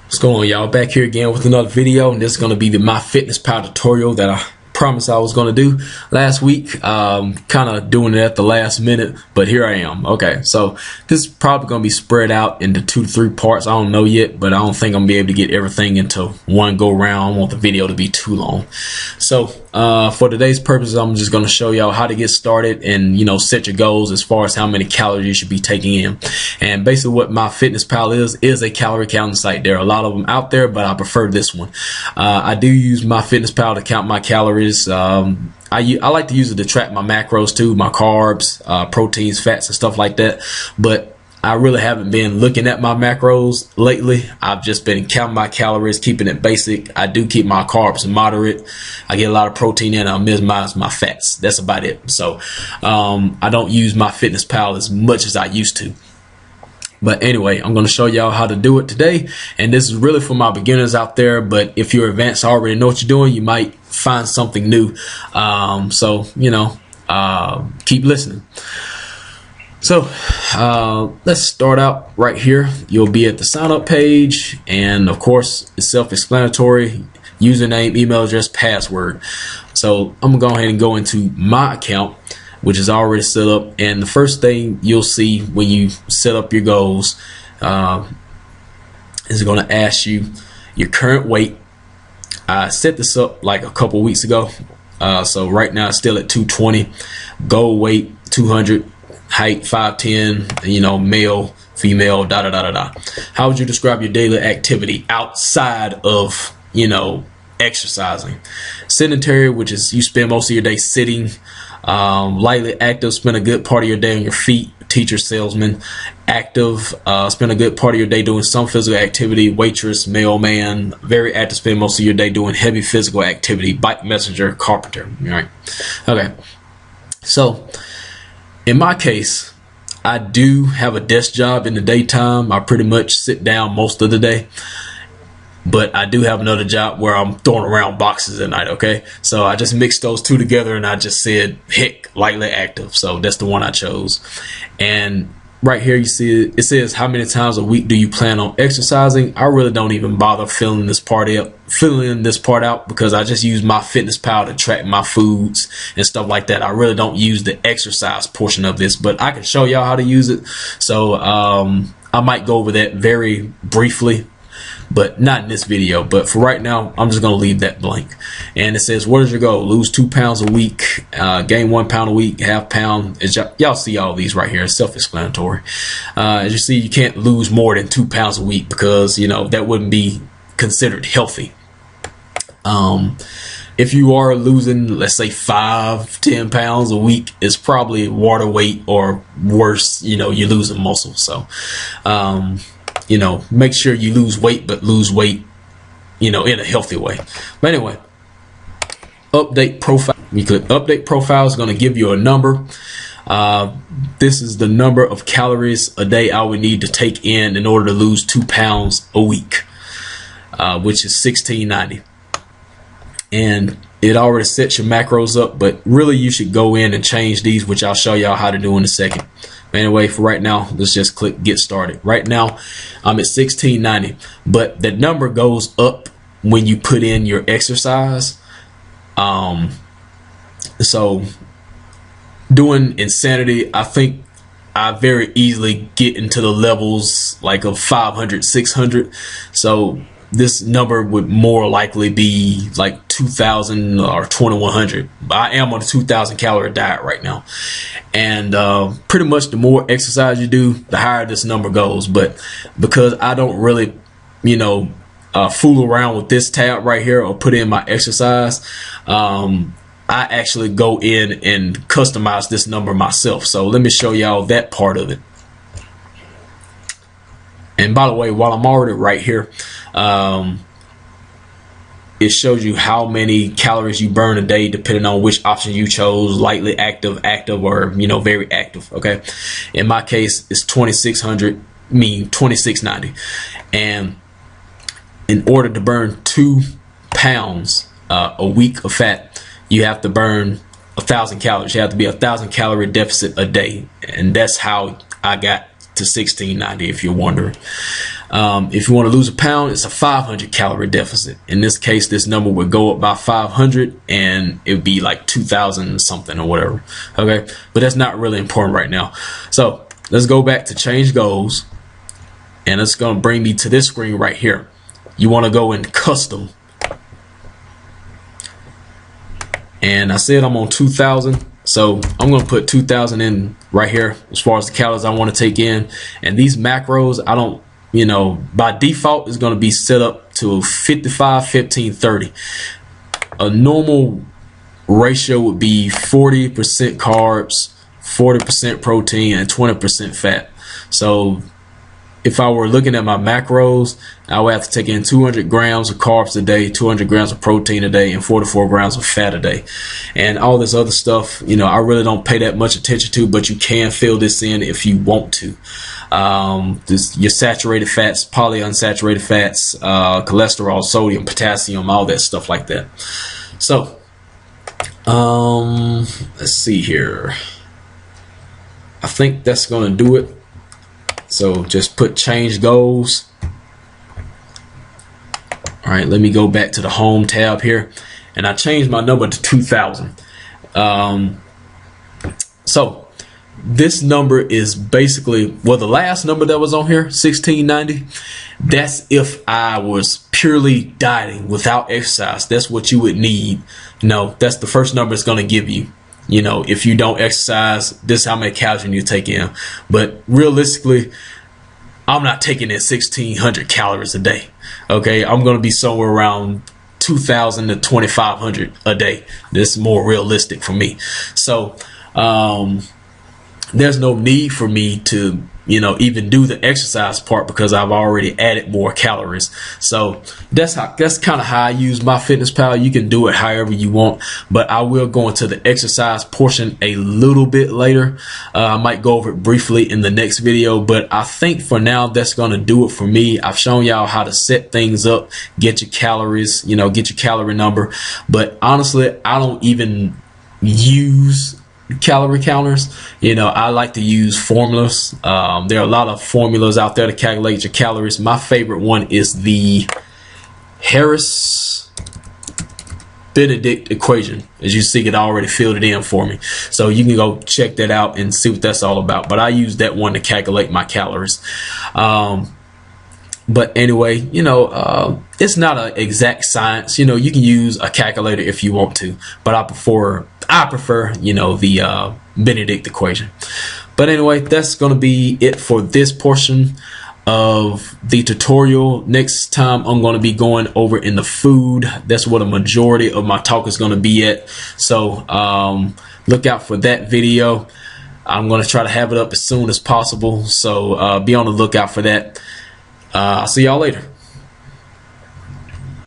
What's going on, y'all? Back here again with another video, and this is going to be the Myfitnesspal tutorial that I promised I was going to do last week. Kind of doing it at the last minute, but here I am. Okay, so this is probably going to be spread out into 2 to 3 parts. I don't know yet, but I don't think I'm going to be able to get everything into one go round. I don't want the video to be too long. So for today's purposes, I'm just going to show y'all how to get started and set your goals as far as how many calories you should be taking in. And basically what Myfitnesspal is a calorie counting site. There are a lot of them out there, but I prefer this one. I do use Myfitnesspal to count my calories. I like to use it to track my macros too, my carbs, proteins, fats, and stuff like that. But I really haven't been looking at my macros lately. I've just been counting my calories, keeping it basic. I do keep my carbs moderate. I get a lot of protein in. I minimize my fats. That's about it. So I don't use Myfitnesspal as much as I used to. But anyway, I'm going to show y'all how to do it today. And this is really for my beginners out there. But if you're advanced, already know what you're doing, you might find something new. Keep listening. So let's start out right here. You'll be at the sign up page. And of course, it's self-explanatory. Username, email address, password. So I'm going to go ahead and go into my account, which is already set up. And the first thing you'll see when you set up your goals is going to ask you your current weight. I set this up like a couple weeks ago. So right now it's still at 220. Goal weight 200. Height 5'10", male, female, How would you describe your daily activity outside of, exercising? Sedentary, which is you spend most of your day sitting. Lightly active, spend a good part of your day on your feet. Teacher, salesman. Active, spend a good part of your day doing some physical activity. Waitress, mailman. Very active, spend most of your day doing heavy physical activity. Bike messenger, carpenter. All right. Okay. So in my case, I do have a desk job in the daytime. I pretty much sit down most of the day. But I do have another job where I'm throwing around boxes at night, okay? So I just mixed those two together and I just said, heck, lightly active. So that's the one I chose. And right here you see it says how many times a week do you plan on exercising? I really don't even bother filling this part out because I just use Myfitnesspal to track my foods and stuff like that. I really don't use the exercise portion of this, but I can show y'all how to use it. So I might go over that very briefly, but not in this video. But for right now, I'm just going to leave that blank. And it says, what is your goal? Lose 2 pounds a week, gain 1 pound a week, half pound. Y'all see all these right here. It's self-explanatory. As you see, you can't lose more than 2 pounds a week because, that wouldn't be considered healthy. If you are losing, let's say 5-10 pounds a week, it's probably water weight or worse, you're losing muscle. So, make sure you lose weight, but lose weight, in a healthy way. But anyway, update profile. You click update profile. It's going to give you a number. This is the number of calories a day I would need to take in order to lose 2 pounds a week, which is 1690. And it already sets your macros up, but really you should go in and change these, which I'll show y'all how to do in a second. But anyway, for right now, let's just click get started. Right now, I'm at 1690, but the number goes up when you put in your exercise. So doing insanity, I think I very easily get into the levels like of 500, 600. So this number would more likely be like 2,000 or 2,100. I am on a 2,000 calorie diet right now. And pretty much the more exercise you do, the higher this number goes. But because I don't really, fool around with this tab right here or put in my exercise, I actually go in and customize this number myself. So let me show y'all that part of it. And by the way, while I'm already right here, it shows you how many calories you burn a day depending on which option you chose, lightly active, or very active. Okay, in my case it's 2,600, 2,690. And in order to burn 2 pounds a week of fat, you have to burn 1,000 calories. You have to be 1,000 calorie deficit a day, and that's how I got to 1690 if you're wondering. If you want to lose a pound, it's a 500 calorie deficit. In this case, this number would go up by 500 and it would be like 2,000 something or whatever. Okay, but that's not really important right now. So let's go back to change goals, and it's going to bring me to this screen right here. You want to go in custom, and I said I'm on 2,000, so I'm going to put 2,000 in right here as far as the calories I want to take in. And these macros, I don't, you know, by default is going to be set up to 55, 15, 30. A normal ratio would be 40% carbs, 40% protein, and 20% fat. So if I were looking at my macros, I would have to take in 200 grams of carbs a day, 200 grams of protein a day, and 44 grams of fat a day. And all this other stuff, you know, I really don't pay that much attention to, but you can fill this in if you want to. Your saturated fats, polyunsaturated fats, cholesterol, sodium, potassium, all that stuff like that. So, let's see here. I think that's going to do it. So just put change goals. All right, let me go back to the home tab here, and I changed my number to 2,000. So this number is basically, well, the last number that was on here, 1690, that's if I was purely dieting without exercise. That's what you would need. You know, that's the first number it's going to give you. You know, if you don't exercise, this is how many calories you take in. But realistically, I'm not taking in 1,600 calories a day. Okay, I'm going to be somewhere around 2,000 to 2,500 a day. This is more realistic for me. So there's no need for me to, you know, even do the exercise part because I've already added more calories. So that's kind of how I use Myfitnesspal. You can do it however you want, but I will go into the exercise portion a little bit later. I might go over it briefly in the next video, but I think for now that's going to do it for me. I've shown y'all how to set things up, get your calories, you know, get your calorie number. But honestly, I don't even use calorie counters. You know, I like to use formulas. There are a lot of formulas out there to calculate your calories. My favorite one is the Harris Benedict equation. As you see, it already filled it in for me, so you can go check that out and see what that's all about. But I use that one to calculate my calories. But anyway, you know, it's not an exact science. You know, you can use a calculator if you want to, but I prefer, you know, the Benedict equation. But anyway, that's going to be it for this portion of the tutorial. Next time I'm going to be going over in the food. That's what a majority of my talk is going to be at. So look out for that video. I'm going to try to have it up as soon as possible. So be on the lookout for that. I'll see y'all later.